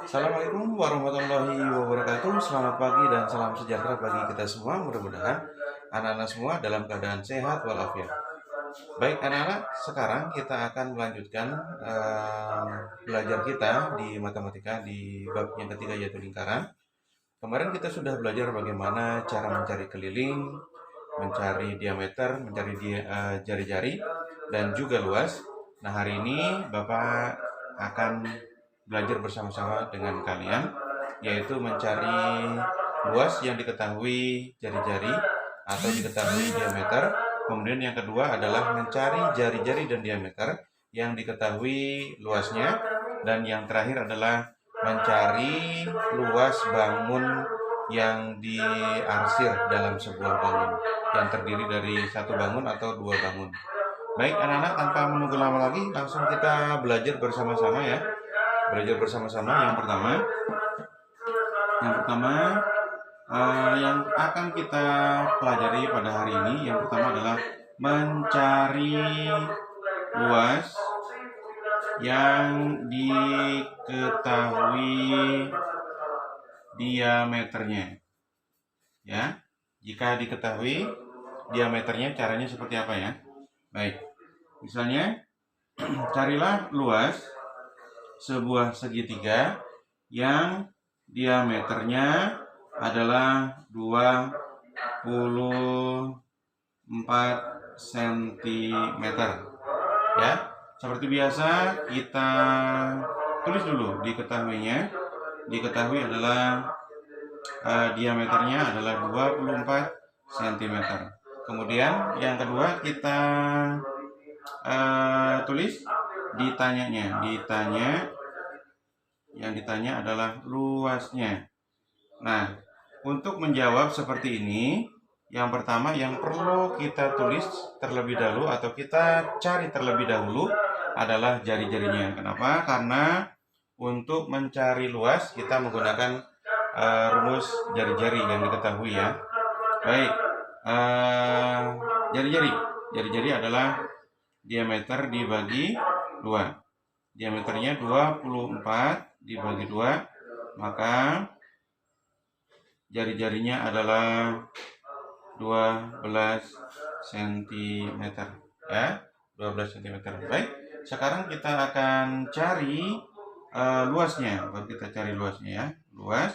Assalamualaikum warahmatullahi wabarakatuh. Selamat pagi dan salam sejahtera bagi kita semua. Mudah-mudahan anak-anak semua dalam keadaan sehat walafiat. Baik anak-anak, sekarang kita akan melanjutkan belajar kita di matematika di bab yang ketiga yaitu lingkaran. Kemarin kita sudah belajar bagaimana cara mencari keliling, mencari diameter, mencari jari-jari, dan juga luas. Nah, hari ini Bapak akan belajar bersama-sama dengan kalian, yaitu mencari luas yang diketahui jari-jari atau diketahui diameter. Kemudian yang kedua adalah mencari jari-jari dan diameter yang diketahui luasnya. Dan yang terakhir adalah mencari luas bangun yang diarsir dalam sebuah bangun yang terdiri dari satu bangun atau dua bangun. Baik anak-anak, tanpa menunggu lama lagi langsung kita belajar bersama-sama ya. Belajar bersama-sama. Yang akan kita pelajari pada hari ini, yang pertama adalah mencari luas yang diketahui diameternya. Ya, jika diketahui diameternya, caranya seperti apa ya? Baik, misalnya carilah luas sebuah segitiga yang diameternya adalah 24 cm. Ya, seperti biasa kita tulis dulu diketahuinya. Diketahui adalah diameternya adalah 24 cm. Kemudian yang kedua kita tulis ditanyanya. Yang ditanya adalah luasnya. Nah, untuk menjawab seperti ini, yang pertama yang perlu kita tulis terlebih dahulu atau kita cari terlebih dahulu adalah jari-jarinya. Kenapa? Karena untuk mencari luas kita menggunakan rumus jari-jari yang diketahui ya. Baik, jari-jari adalah diameter dibagi 2. Diameternya 24 dibagi 2, maka jari-jarinya adalah 12 cm ya, 12 cm. Baik, sekarang kita akan cari luasnya. Baru kita cari luasnya ya. Luas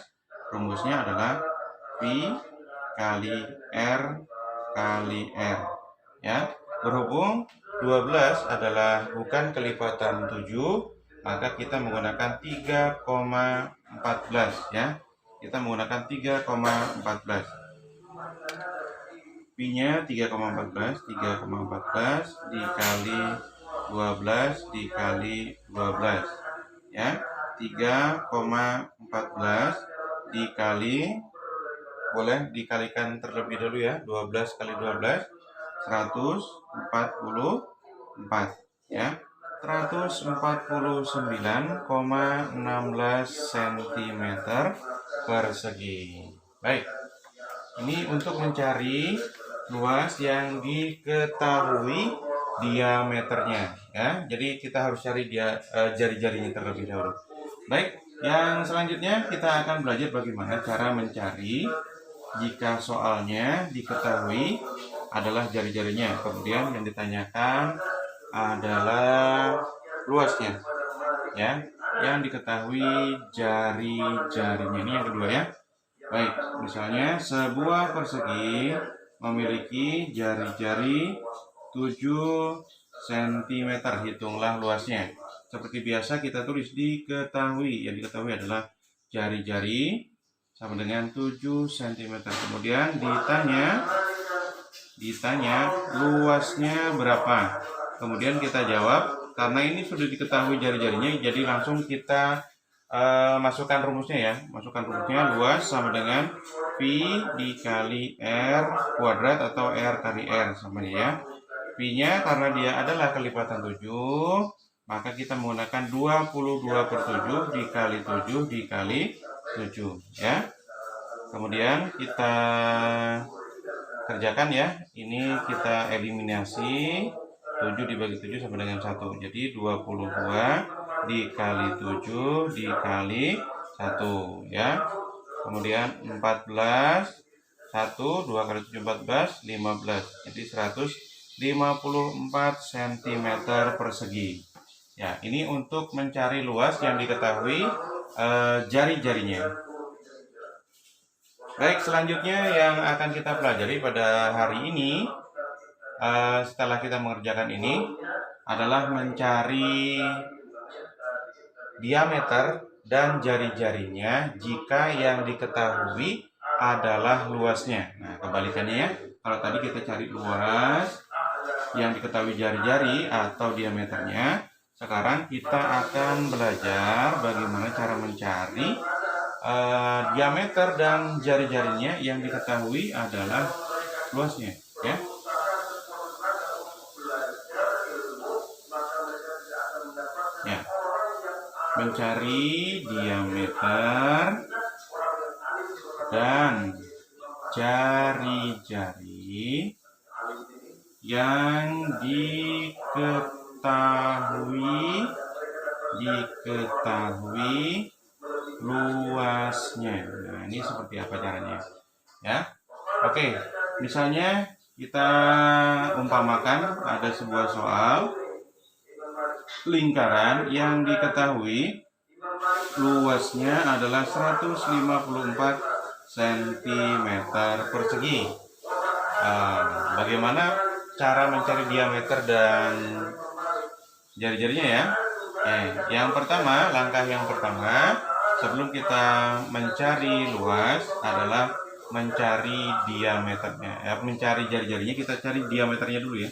rumusnya adalah pi kali R kali R ya. Berhubung 12 adalah bukan kelipatan 7, maka kita menggunakan 3,14 ya. Kita menggunakan 3,14. Pi-nya 3,14 dikali 12 dikali 12 ya. 3,14 dikali, boleh dikalikan terlebih dahulu ya. 12 kali 12 144 ya. 149,16 cm persegi. Baik, ini untuk mencari luas yang diketahui diameternya ya. Jadi kita harus cari jari-jarinya terlebih dahulu. Baik, yang selanjutnya kita akan belajar bagaimana cara mencari jika soalnya diketahui adalah jari-jarinya, kemudian yang ditanyakan adalah luasnya ya, yang diketahui jari-jarinya. Ini yang kedua ya. Baik, misalnya sebuah persegi memiliki jari-jari 7 cm. Hitunglah luasnya. Seperti biasa kita tulis diketahui. Yang diketahui adalah jari-jari sama dengan 7 cm. Kemudian ditanya luasnya berapa. Kemudian kita jawab. Karena ini sudah diketahui jari-jarinya, jadi langsung kita masukkan rumusnya ya. Masukkan rumusnya, luas sama dengan pi dikali R kuadrat atau R kali R sama ya. Pi-nya karena dia adalah kelipatan 7, maka kita menggunakan 22/7 dikali 7 dikali 7 ya. Kemudian kita kerjakan ya. Ini kita eliminasi. 7 dibagi 7 sama dengan 1. Jadi 22 dikali 7 dikali 1 ya. Kemudian 14, 1, 2 kali 7, 14, 15. Jadi 154 cm persegi. Ya, ini untuk mencari luas yang diketahui jari-jarinya. Baik, selanjutnya yang akan kita pelajari pada hari ini, setelah kita mengerjakan ini, adalah mencari diameter dan jari-jarinya jika yang diketahui adalah luasnya. Nah, kebalikannya ya. Kalau tadi kita cari luas, yang diketahui jari-jari atau diameternya, sekarang kita akan belajar bagaimana cara mencari diameter dan jari-jarinya yang diketahui adalah luasnya, ya. Ya, mencari diameter dan jari-jari yang diketahui luasnya. Nah, ini seperti apa caranya? Ya. Oke, misalnya kita umpamakan ada sebuah soal lingkaran yang diketahui luasnya adalah 154 cm persegi. Bagaimana cara mencari diameter dan jari-jarinya ya? Yang pertama, langkah yang pertama sebelum kita mencari luas adalah mencari diameternya. Mencari jari-jarinya, kita cari diameternya dulu ya.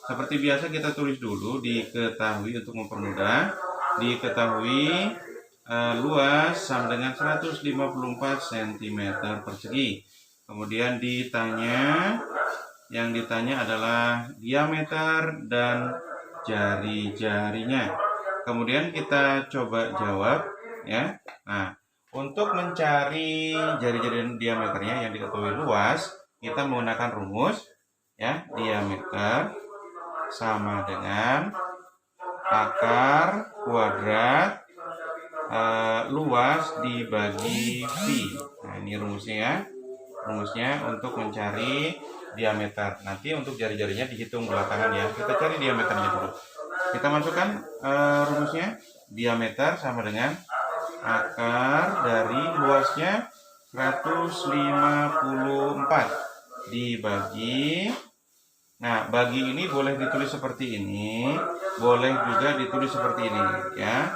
Seperti biasa kita tulis dulu, diketahui untuk mempermudah. Diketahui luas sama dengan 154 cm persegi. Kemudian yang ditanya adalah diameter dan jari-jarinya. Kemudian kita coba jawab ya. Nah, untuk mencari jari-jari dan diameternya yang diketahui luas, kita menggunakan rumus ya. Diameter sama dengan akar kuadrat luas dibagi pi. Nah, ini rumusnya ya. Rumusnya untuk mencari diameter. Nanti untuk jari-jarinya dihitung belakangan ya. Kita cari diameternya dulu. Kita masukkan rumusnya. Diameter sama dengan akar dari luasnya 154 dibagi. Nah, bagi ini boleh ditulis seperti ini, boleh juga ditulis seperti ini ya.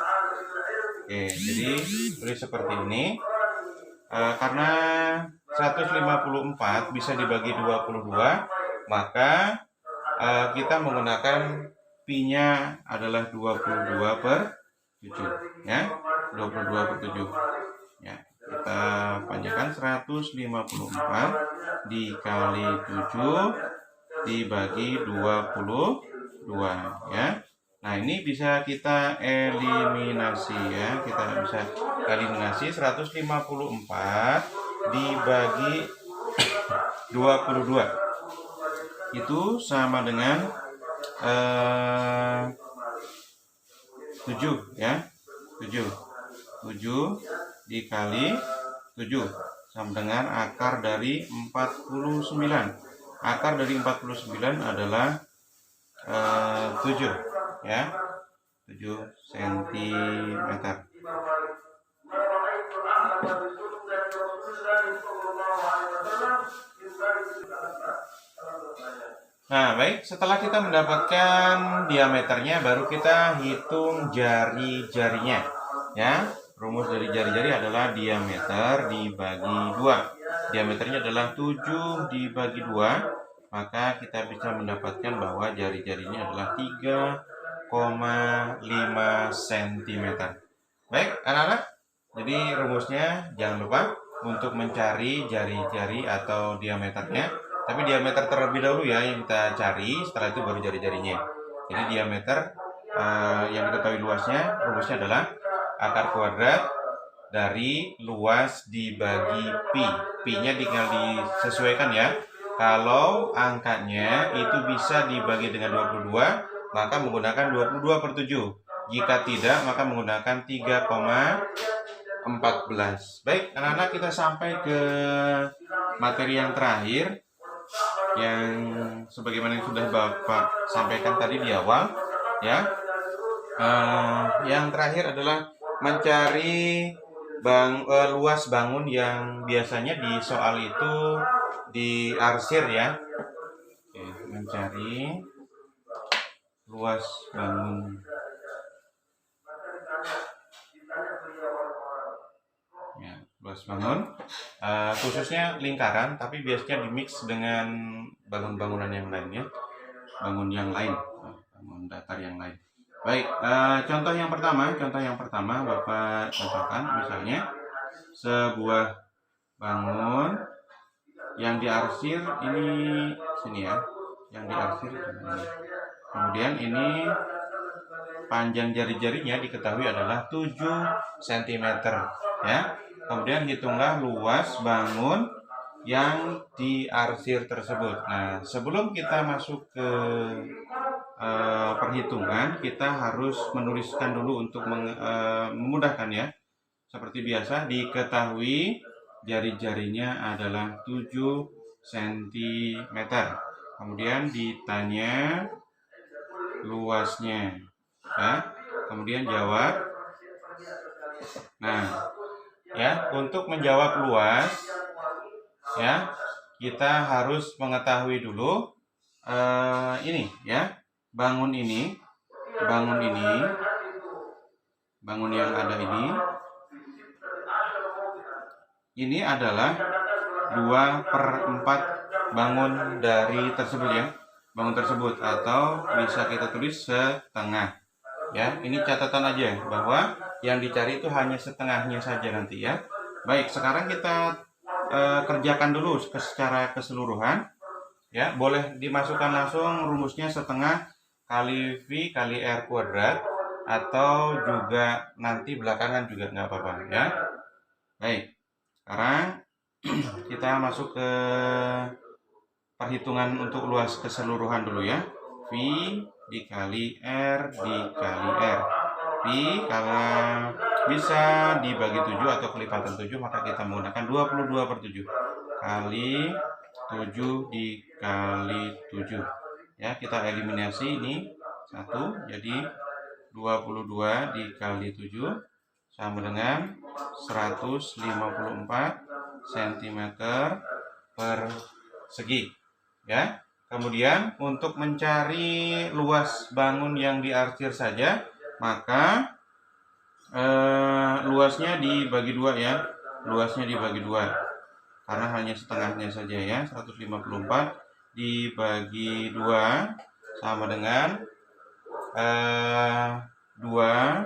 Oke, jadi tulis seperti ini. Karena 154 bisa dibagi 22, maka kita menggunakan pi-nya adalah 22/7 ya. 22/7 ya. Kita panjangkan 154 dikali 7 dibagi 22 ya. Nah, ini bisa kita eliminasi ya. Kita bisa eliminasi 154 dibagi 22. Itu sama dengan 7 ya. 7 dikali 7 sama dengan akar dari 49. Akar dari 49 adalah 7 ya. 7 cm. Nah, baik, setelah kita mendapatkan diameternya, baru kita hitung jari-jarinya ya. Rumus dari jari-jari adalah diameter dibagi 2. Diameternya adalah 7 dibagi 2, maka kita bisa mendapatkan bahwa jari-jarinya adalah 3,5 cm. Baik, anak-anak, jadi rumusnya jangan lupa untuk mencari jari-jari atau diameternya. Tapi diameter terlebih dahulu ya yang kita cari, setelah itu baru jari-jarinya. Jadi diameter yang diketahui luasnya, rumusnya adalah akar kuadrat dari luas dibagi pi. Pi-nya tinggal disesuaikan ya. Kalau angkanya itu bisa dibagi dengan 22, maka menggunakan 22/7. Jika tidak, maka menggunakan 3,4 14. Baik, anak-anak, kita sampai ke materi yang terakhir yang sebagaimana yang sudah Bapak sampaikan tadi di awal, ya. Yang terakhir adalah mencari luas bangun yang biasanya di soal itu diarsir, ya. Oke, mencari luas bangun. Ya, luas bangun, khususnya lingkaran, tapi biasanya dimix dengan bangun-bangunan yang lainnya, bangun yang lain, bangun datar yang lain. Baik, contoh yang pertama Bapak contohkan, misalnya sebuah bangun yang diarsir ini sini, ya, yang diarsir ini. Kemudian ini panjang jari-jarinya diketahui adalah 7 cm, ya. Kemudian hitunglah luas bangun yang diarsir tersebut. Nah, sebelum kita masuk ke perhitungan, kita harus menuliskan dulu untuk memudahkan, ya. Seperti biasa, diketahui jari-jarinya adalah 7 cm. Kemudian ditanya luasnya, ya. Kemudian jawab. Nah, ya, untuk menjawab luas, ya, kita harus mengetahui dulu ini, ya, bangun yang ada ini adalah 2/4 bangun dari tersebut, ya, bangun tersebut, atau bisa kita tulis setengah, ya. Ini catatan aja bahwa yang dicari itu hanya setengahnya saja nanti, ya. Baik, sekarang kita kerjakan dulu secara keseluruhan, ya. Boleh dimasukkan langsung rumusnya setengah kali V kali R kuadrat, atau juga nanti belakangan juga nggak apa-apa, ya. Baik, sekarang kita masuk ke perhitungan untuk luas keseluruhan dulu, ya. V dikali R dikali R. V karena bisa dibagi 7 atau kelipatan 7, maka kita menggunakan 22/7 kali 7 dikali 7. Ya, kita eliminasi ini 1, jadi 22 dikali 7 sama dengan 154 cm persegi, ya. Kemudian untuk mencari luas bangun yang diarsir saja, maka luasnya dibagi 2, ya. Luasnya dibagi 2 karena hanya setengahnya saja, ya. 154 dibagi 2 sama dengan 2,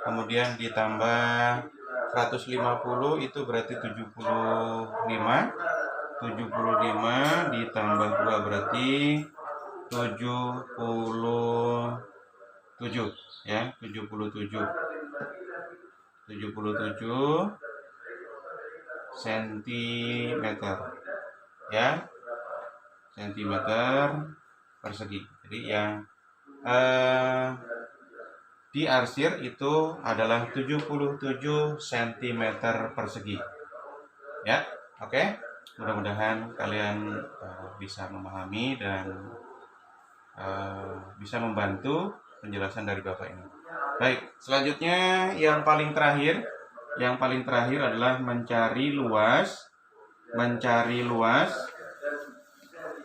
kemudian ditambah 150 itu berarti 75. 75 ditambah 2 berarti 77, ya. 77 cm, ya, cm persegi. Jadi yang diarsir itu adalah 77 cm persegi, ya. Oke, mudah-mudahan kalian bisa memahami dan bisa membantu penjelasan dari Bapak ini. Baik, selanjutnya yang paling terakhir adalah mencari luas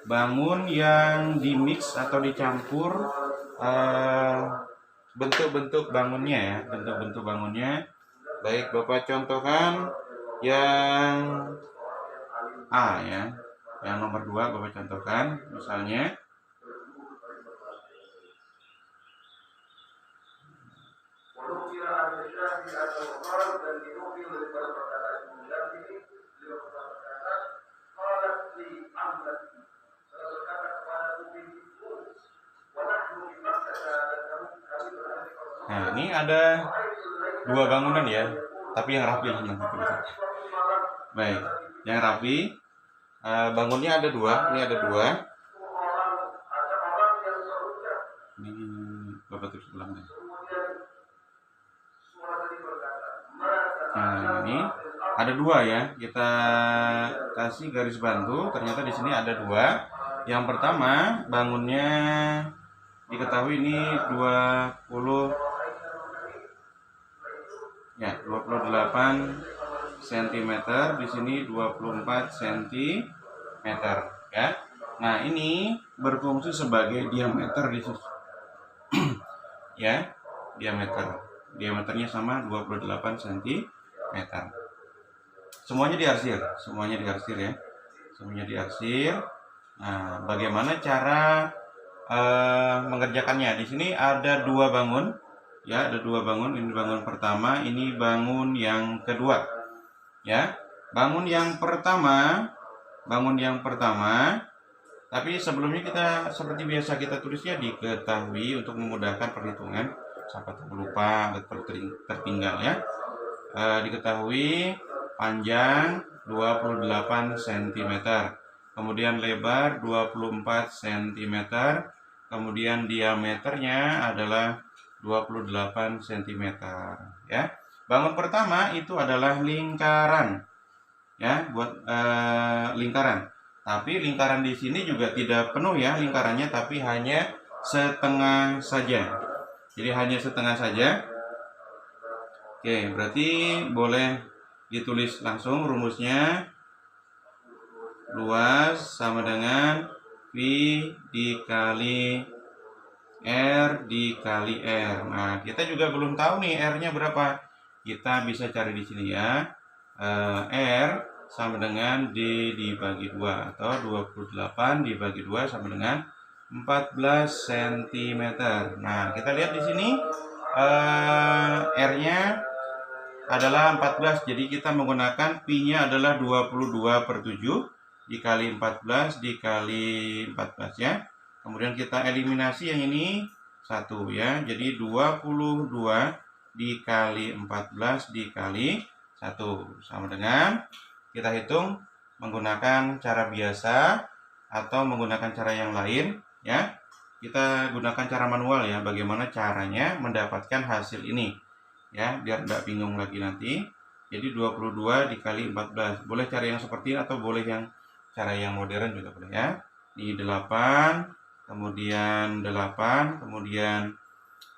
bangun yang dimix atau dicampur bentuk-bentuk bangunnya, ya, bentuk-bentuk bangunnya. Baik, Bapak contohkan yang A, ya. Yang nomor 2 Bapak contohkan, misalnya nah, ini ada 2 bangunan, ya, tapi yang rapi nanti. Baik, yang rapi, bangunnya ada 2, ini ada 2. Ini Bapak tulis ulang deh. Nah, ini ada dua ya. Kita kasih garis bantu. Ternyata di sini ada dua. Yang pertama, bangunnya diketahui ini 20 ya 28 cm, di sini 24 cm ya. Nah, ini berfungsi sebagai diameter di sini ya. Diameternya sama 28 cm. Semuanya diarsir ya. Semuanya diarsir. Nah, bagaimana cara mengerjakannya? Di sini ada dua bangun. Ya, ada dua bangun. Ini bangun pertama, ini bangun yang kedua. Ya, bangun yang pertama. Tapi sebelumnya kita seperti biasa kita tulisnya diketahui untuk memudahkan perhitungan. Siapa tahu lupa atau tertinggal ya. Diketahui panjang 28 cm. Kemudian lebar 24 cm. Kemudian diameternya adalah 28 cm ya. Bangun pertama itu adalah lingkaran ya, buat lingkaran. Tapi lingkaran di sini juga tidak penuh ya lingkarannya, tapi hanya setengah saja. Jadi hanya setengah saja. Oke, berarti boleh ditulis langsung rumusnya. Luas sama dengan V dikali R dikali R. Nah, kita juga belum tahu nih R-nya berapa. Kita bisa cari di sini ya. R sama dengan D dibagi 2 atau 28 dibagi 2 sama dengan 14 cm. Nah, kita lihat di sini R-nya adalah 14. Jadi kita menggunakan Pi-nya adalah 22/7 dikali 14 dikali 14 ya. Kemudian kita eliminasi yang ini 1 ya. Jadi 22 dikali 14 dikali 1 sama dengan, kita hitung menggunakan cara biasa atau menggunakan cara yang lain ya. Kita gunakan cara manual ya, bagaimana caranya mendapatkan hasil ini ya, biar tidak bingung lagi nanti. Jadi 22 dikali 14. Boleh cara yang seperti ini atau boleh yang cara yang modern juga boleh ya. Di 8, kemudian 8, kemudian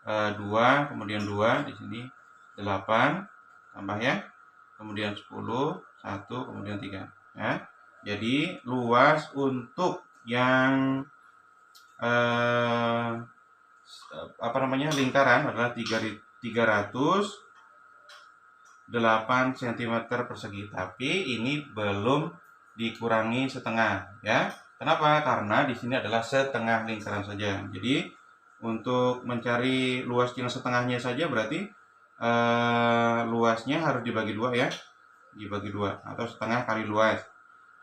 2, kemudian 2 di sini 8 tambah ya. Kemudian 10, 1, kemudian 3 ya. Jadi luas untuk yang lingkaran adalah 308 cm persegi, tapi ini belum dikurangi setengah ya. Kenapa? Karena di sini adalah setengah lingkaran saja. Jadi untuk mencari luas yang setengahnya saja berarti luasnya harus dibagi 2 ya. Dibagi 2 atau setengah kali luas.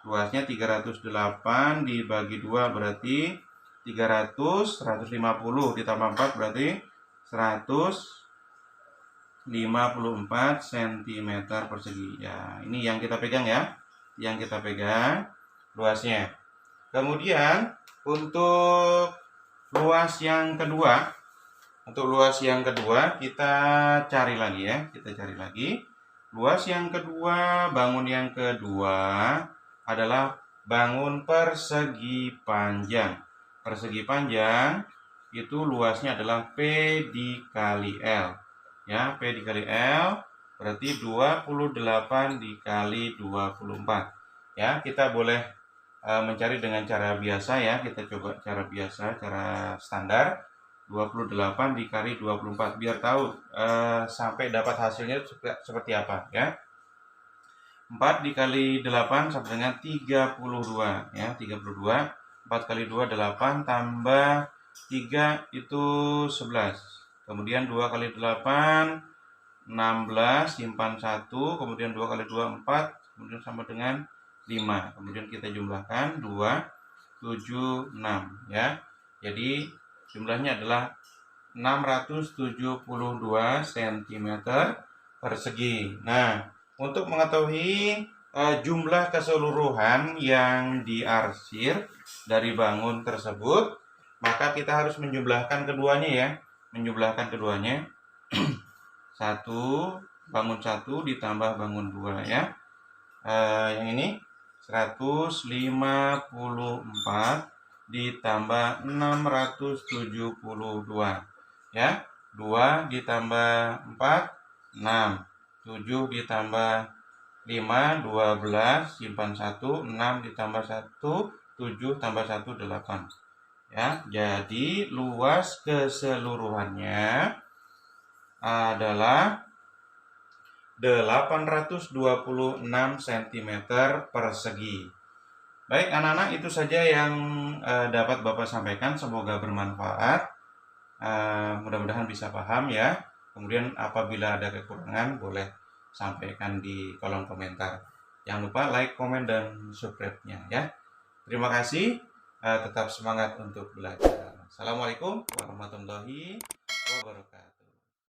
Luasnya 308 dibagi 2 berarti 150 ditambah 4 berarti 154 cm persegi. Ya, ini yang kita pegang ya. Yang kita pegang luasnya. Kemudian untuk luas yang kedua, kita cari lagi ya. Luas yang kedua, bangun yang kedua adalah bangun persegi panjang. Persegi panjang itu luasnya adalah P dikali L. Ya, P dikali L berarti 28 dikali 24. Ya, kita boleh mencari dengan cara biasa ya. Kita coba cara biasa, cara standar. 28 dikali 24 biar tahu sampai dapat hasilnya seperti apa ya. 4 dikali 8 sama dengan 32 ya, 32. 4 kali 2 8 tambah 3 itu 11. Kemudian 2 kali 8 16, simpan 1, kemudian 2 kali 2 4, kemudian sama dengan 5. Kemudian kita jumlahkan 2 7 6 ya. Jadi jumlahnya adalah 672 cm persegi. Nah, untuk mengetahui jumlah keseluruhan yang diarsir dari bangun tersebut, maka kita harus menjumlahkan keduanya ya. 1, bangun 1 ditambah bangun 2 ya. Yang ini 154 ditambah 672 ya. 2 ditambah 4 6, 7 ditambah 5 12, simpan 1, 6 ditambah 1 7 tambah 1 8 ya. Jadi luas keseluruhannya adalah 826 cm persegi. Baik anak-anak, itu saja yang dapat Bapak sampaikan, semoga bermanfaat. Mudah-mudahan bisa paham ya. Kemudian apabila ada kekurangan boleh sampaikan di kolom komentar. Jangan lupa like, komen, dan subscribe-nya ya. Terima kasih, tetap semangat untuk belajar. Assalamualaikum warahmatullahi wabarakatuh.